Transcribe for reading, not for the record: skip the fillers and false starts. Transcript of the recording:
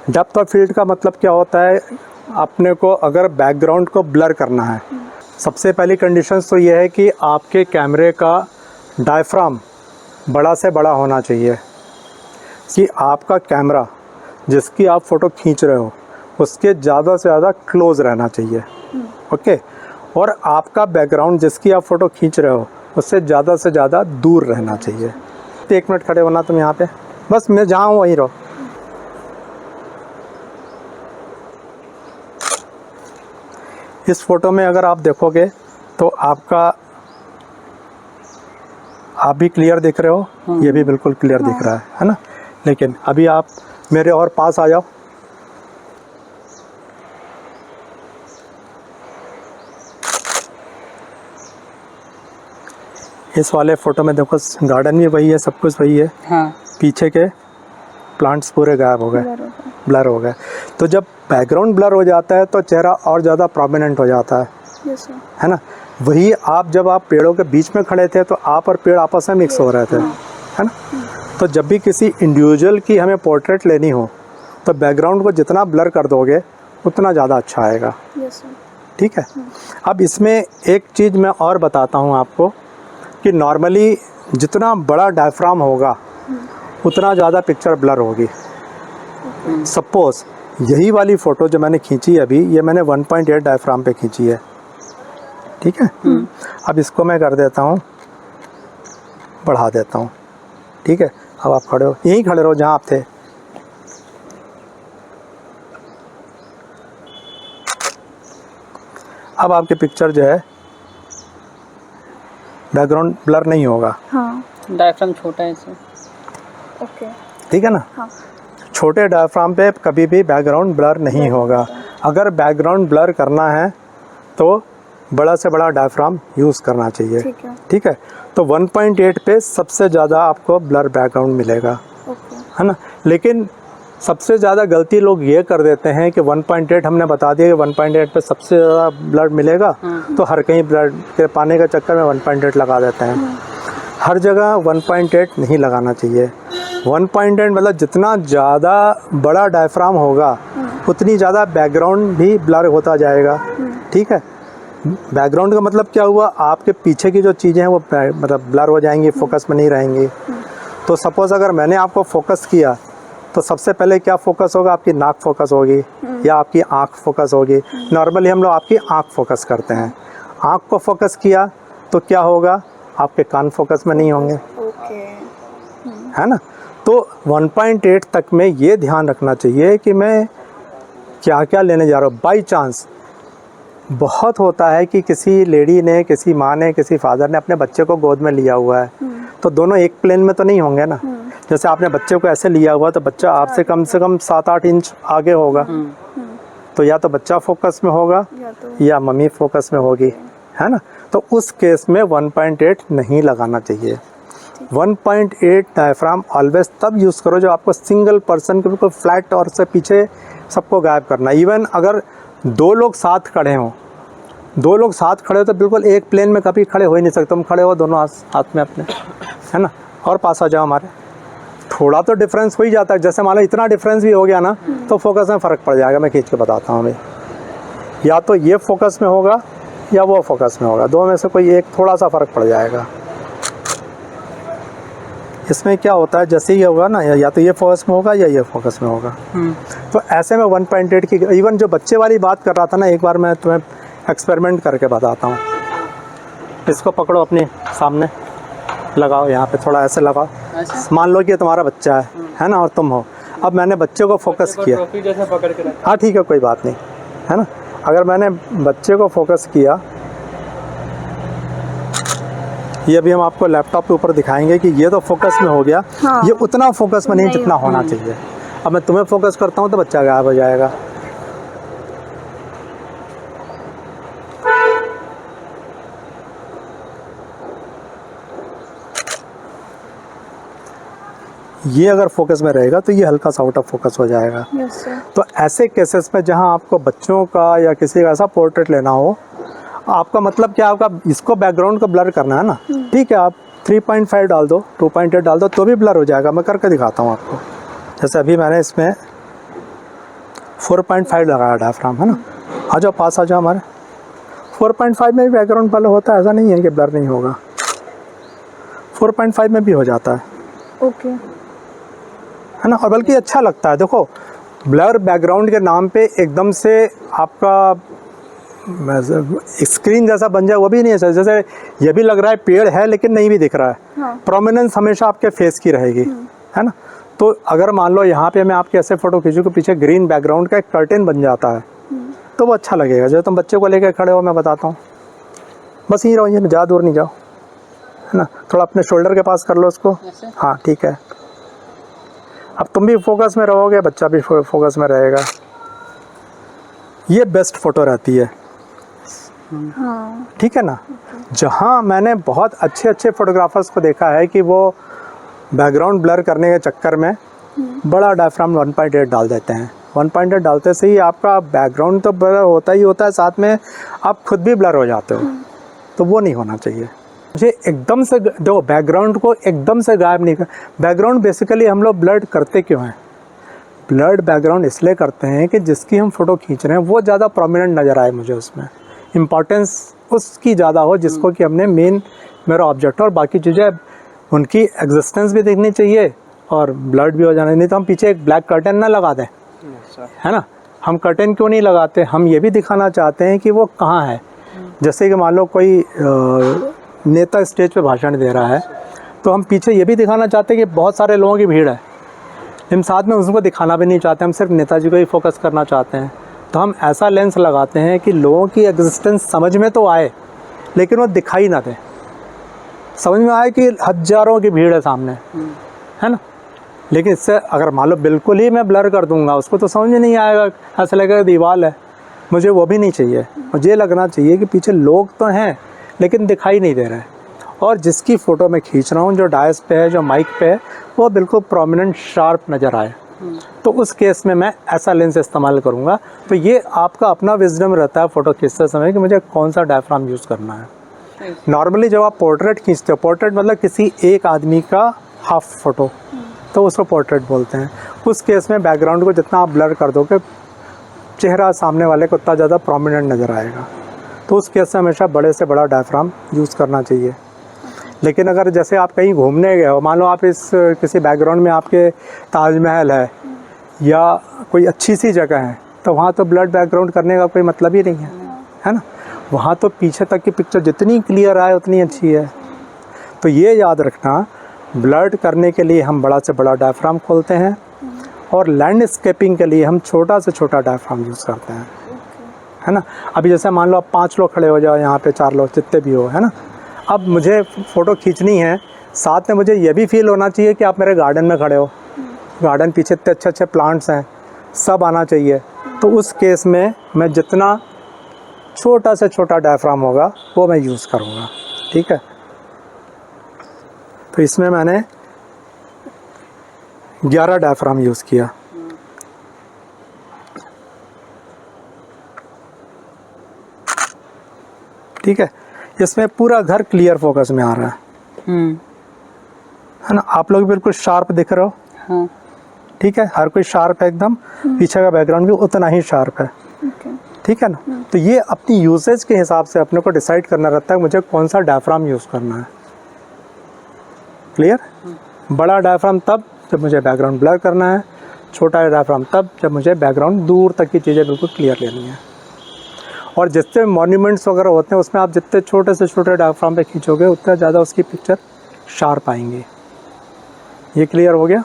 Depth of field का मतलब क्या होता है, अपने को अगर बैकग्राउंड को ब्लर करना है, सबसे पहली कंडीशंस तो ये है कि आपके कैमरे का डायफ्राम बड़ा से बड़ा होना चाहिए, कि आपका कैमरा जिसकी आप फ़ोटो खींच रहे हो उसके ज़्यादा से ज़्यादा क्लोज़ रहना चाहिए। ओके, और आपका बैकग्राउंड जिसकी आप फ़ोटो खींच रहे हो उससे ज़्यादा से ज़्यादा दूर रहना चाहिए। 1 मिनट खड़े होना तुम यहाँ पे, बस मैं जहाँ हूँ वहीं रहो। इस फ़ोटो में अगर आप देखोगे तो आप भी क्लियर दिख रहे हो, ये भी बिल्कुल क्लियर दिख रहा है ना। लेकिन अभी आप मेरे और पास आ जाओ, इस वाले फ़ोटो में देखो गार्डन भी वही है, सब कुछ वही है। हाँ। पीछे के प्लांट्स पूरे गायब हो गए, ब्लर हो गए। तो जब बैकग्राउंड ब्लर हो जाता है तो चेहरा और ज़्यादा प्रोमिनेंट हो जाता है, है ना। वही आप जब आप पेड़ों के बीच में खड़े थे तो आप और पेड़ आपस में मिक्स हो रहे थे, है ना। तो जब भी किसी इंडिविजुअल की हमें पोर्ट्रेट लेनी हो तो बैकग्राउंड को जितना ब्लर कर दोगे उतना ज़्यादा अच्छा आएगा। ठीक है। अब इसमें एक चीज़ मैं और बताता हूँ आपको कि नॉर्मली जितना बड़ा डायफ्राम होगा उतना ज़्यादा पिक्चर ब्लर होगी। सपोज़ यही वाली फ़ोटो जो मैंने खींची अभी, ये मैंने 1.8 डायफ्राम पे खींची है। ठीक है। अब इसको मैं कर देता हूँ, बढ़ा देता हूँ। ठीक है। अब आप खड़े हो, यहीं खड़े रहो जहाँ आप थे। अब आपकी पिक्चर जो है बैकग्राउंड ब्लर नहीं होगा। हाँ। डायफ्राम छोटा है इसमें। ओके। ठीक है ना। हाँ। छोटे डायफ्राम पे कभी भी बैकग्राउंड ब्लर नहीं होगा। अगर बैकग्राउंड ब्लर करना है तो बड़ा से बड़ा डायफ्राम यूज़ करना चाहिए। ठीक है। तो 1.8 पे सबसे ज़्यादा आपको ब्लर बैकग्राउंड मिलेगा, है ना। लेकिन सबसे ज़्यादा गलती लोग ये कर देते हैं कि 1.8 हमने बता दिया कि 1.8 पे सबसे ज़्यादा ब्लर मिलेगा, तो हर कहीं ब्लर के पाने के चक्कर में 1.8 लगा देते हैं। हर जगह 1.8 नहीं लगाना चाहिए। 1.8 मतलब जितना ज़्यादा बड़ा डायफ्राम होगा उतनी ज़्यादा बैकग्राउंड भी ब्लर होता जाएगा। ठीक है। बैकग्राउंड का मतलब क्या हुआ, आपके पीछे की जो चीज़ें हैं वो मतलब ब्लर हो जाएंगी, फोकस में नहीं रहेंगी। तो सपोज़ अगर मैंने आपको फोकस किया तो सबसे पहले क्या फोकस होगा, आपकी नाक फोकस होगी या आपकी आँख फोकस होगी। नॉर्मली हम लोग आपकी आँख फोकस करते हैं। आँख को फोकस किया तो क्या होगा, आपके कान फोकस में नहीं होंगे, है ना। तो 1.8 तक में ये ध्यान रखना चाहिए कि मैं क्या क्या लेने जा रहा हूँ। बाई चांस बहुत होता है कि किसी लेडी ने, किसी माँ ने, किसी फादर ने अपने बच्चे को गोद में लिया हुआ है, तो दोनों एक प्लेन में तो नहीं होंगे ना। जैसे आपने बच्चे को ऐसे लिया हुआ तो बच्चा आपसे कम से कम 7-8 इंच आगे होगा, तो या तो बच्चा फोकस में होगा या मम्मी फोकस में होगी, है ना। तो उस केस में 1.8 नहीं लगाना चाहिए। 1.8 डायफ्राम ऑलवेज तब यूज़ करो जो आपको सिंगल पर्सन को बिल्कुल फ्लैट और से पीछे सबको गायब करना। इवन अगर 2 लोग साथ खड़े हों, 2 लोग साथ खड़े हो तो बिल्कुल एक प्लेन में कभी खड़े हो ही नहीं सकते। तुम खड़े हो दोनों हाथ में अपने, है ना। और पास आ जाओ हमारे, थोड़ा तो डिफरेंस हो ही जाता है। जैसे मान लो इतना डिफरेंस भी हो गया ना तो फोकस में फ़र्क पड़ जाएगा। मैं खींच के बताता हूँ भाई, या तो ये फोकस में होगा या वो फोकस में होगा, दो में से कोई एक थोड़ा सा फ़र्क पड़ जाएगा। इसमें क्या होता है, जैसे ही होगा ना, या तो ये फोकस में होगा या ये फोकस में होगा। तो ऐसे में 1.8 की, इवन जो बच्चे वाली बात कर रहा था ना, एक बार मैं तुम्हें एक्सपेरिमेंट करके बताता हूँ। इसको पकड़ो, अपने सामने लगाओ, यहाँ पे थोड़ा ऐसे लगाओ। मान लो कि ये तुम्हारा बच्चा है ना, और तुम हो। अब मैंने बच्चे को फोकस किया, हाँ ठीक है, कोई बात नहीं, है ना। अगर मैंने बच्चे को फोकस किया, ये अभी हम आपको लैपटॉप के ऊपर दिखाएंगे कि ये तो फोकस में हो गया। हाँ। ये उतना फोकस में नहीं जितना होना चाहिए। अब मैं तुम्हें फोकस करता हूँ तो बच्चा गायब हो जाएगा। ये अगर फोकस में रहेगा तो ये हल्का सा आउट ऑफ फोकस हो जाएगा। तो ऐसे केसेस में जहाँ आपको बच्चों का या किसी का ऐसा पोर्ट्रेट लेना हो, आपका मतलब क्या, आपका इसको बैकग्राउंड को ब्लर करना है ना, ठीक है, आप 3.5 डाल दो, 2.8 डाल दो तो भी ब्लर हो जाएगा। मैं करके दिखाता हूँ आपको। जैसे अभी मैंने इसमें 4.5 लगाया डायफ्राम, है ना। आ जाओ पास, आ जाओ हमारे। 4.5 में भी बैकग्राउंड ब्लर होता है, ऐसा नहीं है कि ब्लर नहीं होगा, 4.5 में भी हो जाता है। ओके। है ना, और बल्कि अच्छा लगता है। देखो ब्लर बैकग्राउंड के नाम पे एकदम से आपका स्क्रीन जैसा बन जाए वो भी नहीं है। जैसे ये भी लग रहा है पेड़ है लेकिन नहीं भी दिख रहा है। हाँ। प्रोमिनेंस हमेशा आपके फेस की रहेगी, है ना। तो अगर मान लो यहाँ पे मैं आपके ऐसे फ़ोटो खींचूँ कि पीछे ग्रीन बैकग्राउंड का एक कर्टेन बन जाता है, तो वो अच्छा लगेगा। जब तुम बच्चे को लेकर खड़े हो, मैं बताता हूँ, बस यहीं रहो, ये ज़्यादा दूर नहीं जाओ, है ना। थोड़ा अपने शोल्डर के पास कर लो उसको, हाँ ठीक है। अब तुम भी फोकस में रहोगे, बच्चा भी फोकस में रहेगा। ये बेस्ट फ़ोटो रहती है, हाँ। ठीक है ना। जहाँ मैंने बहुत अच्छे अच्छे फोटोग्राफर्स को देखा है कि वो बैकग्राउंड ब्लर करने के चक्कर में बड़ा डायफ्राम 1.8 डाल देते हैं। 1.8 डालते से ही आपका बैकग्राउंड तो ब्लर होता ही होता है, साथ में आप खुद भी ब्लर हो जाते हो, तो वो नहीं होना चाहिए। मुझे एकदम से देखो, बैकग्राउंड को एकदम से गायब नहीं कर। बैकग्राउंड बेसिकली हम लोग ब्लर करते क्यों हैं? ब्लर बैकग्राउंड इसलिए करते हैं कि जिसकी हम फ़ोटो खींच रहे हैं वो ज़्यादा प्रोमिनेंट नज़र आए, मुझे उसमें इम्पॉर्टेंस उसकी ज़्यादा हो, जिसको कि हमने मेरा ऑब्जेक्ट, और बाकी चीज़ें उनकी एग्जिस्टेंस भी देखनी चाहिए और ब्लड भी हो जाना। नहीं तो हम पीछे एक ब्लैक कर्टेन ना लगा दें, है ना। हम कर्टेन क्यों नहीं लगाते? हम ये भी दिखाना चाहते हैं कि वो कहाँ है। जैसे कि मान लो कोई नेता स्टेज पे भाषण दे रहा है, तो हम पीछे ये भी दिखाना चाहते हैं कि बहुत सारे लोगों की भीड़ है। हम साथ में उसको दिखाना भी नहीं चाहते, हम सिर्फ नेताजी को ही फोकस करना चाहते हैं। तो हम ऐसा लेंस लगाते हैं कि लोगों की एग्जिस्टेंस समझ में तो आए लेकिन वो दिखाई ना दे। समझ में आए कि हज़ारों की भीड़ है सामने, है ना। लेकिन इससे अगर मान लो बिल्कुल ही मैं ब्लर कर दूंगा, उसको तो समझ में नहीं आएगा, ऐसा लगेगा दीवार है। मुझे वो भी नहीं चाहिए, मुझे लगना चाहिए कि पीछे लोग तो हैं लेकिन दिखाई नहीं दे रहे। और जिसकी फ़ोटो मैं खींच रहा हूँ, जो डायस पे है, जो माइक पे है, वो बिल्कुल प्रोमिनेंट शार्प नज़र आए, तो उस केस में मैं ऐसा लेंस इस्तेमाल करूँगा। तो ये आपका अपना विजडम रहता है फ़ोटो खींचते समय कि मुझे कौन सा डायफ्राम यूज़ करना है। नॉर्मली जब आप पोर्ट्रेट खींचते हो, पोर्ट्रेट मतलब किसी एक आदमी का हाफ फ़ोटो, तो उसको पोर्ट्रेट बोलते हैं। उस केस में बैकग्राउंड को जितना आप ब्लर कर दोगे, चेहरा सामने वाले को उतना ज़्यादा प्रोमिनेंट नज़र आएगा। तो उस केस में हमेशा बड़े से बड़ा डायफ्राम यूज़ करना चाहिए। लेकिन अगर जैसे आप कहीं घूमने गए हो, मान लो आप इस किसी बैकग्राउंड में आपके ताजमहल है या कोई अच्छी सी जगह है, तो वहाँ तो ब्लड बैकग्राउंड करने का कोई मतलब ही नहीं है ना। वहाँ तो पीछे तक की पिक्चर जितनी क्लियर आए उतनी अच्छी है। तो ये याद रखना, ब्लड करने के लिए हम बड़ा से बड़ा डायफ्राम खोलते हैं और लैंडस्केपिंग के लिए हम छोटा से छोटा डायफ्राम यूज़ करते हैं, है ना। अभी जैसे मान लो आप 5 लोग खड़े हो जाओ यहाँ पे, 4 लोग, जितने भी हो, है ना। अब मुझे फ़ोटो खींचनी है, साथ में मुझे ये भी फील होना चाहिए कि आप मेरे गार्डन में खड़े हो, गार्डन पीछे इतने अच्छे अच्छे प्लांट्स हैं, सब आना चाहिए। तो उस केस में मैं जितना छोटा से छोटा डायफ्राम होगा वो मैं यूज़ करूँगा, ठीक है। तो इसमें मैंने 11 डायफ्राम यूज़ किया। ठीक है, इसमें पूरा घर क्लियर फोकस में आ रहा है ना। आप लोग बिल्कुल शार्प दिख रहे हो, हाँ। ठीक है, हर कोई शार्प है एकदम, पीछे का बैकग्राउंड भी उतना ही शार्प है, ठीक है ना। तो ये अपनी यूसेज के हिसाब से अपने को डिसाइड करना रहता है मुझे कौन सा डायफ्राम यूज़ करना है। क्लियर? बड़ा डायफ्राम तब जब मुझे बैकग्राउंड ब्लर करना है, छोटा डायफ्राम तब जब मुझे बैकग्राउंड दूर तक की चीज़ें बिल्कुल क्लियर लेनी है। और जितने मॉन्यूमेंट्स वगैरह होते हैं उसमें आप जितने छोटे से छोटे डायफ्राम पे खींचोगे उतना ज़्यादा उसकी पिक्चर शार्प आएंगी। ये क्लियर हो गया?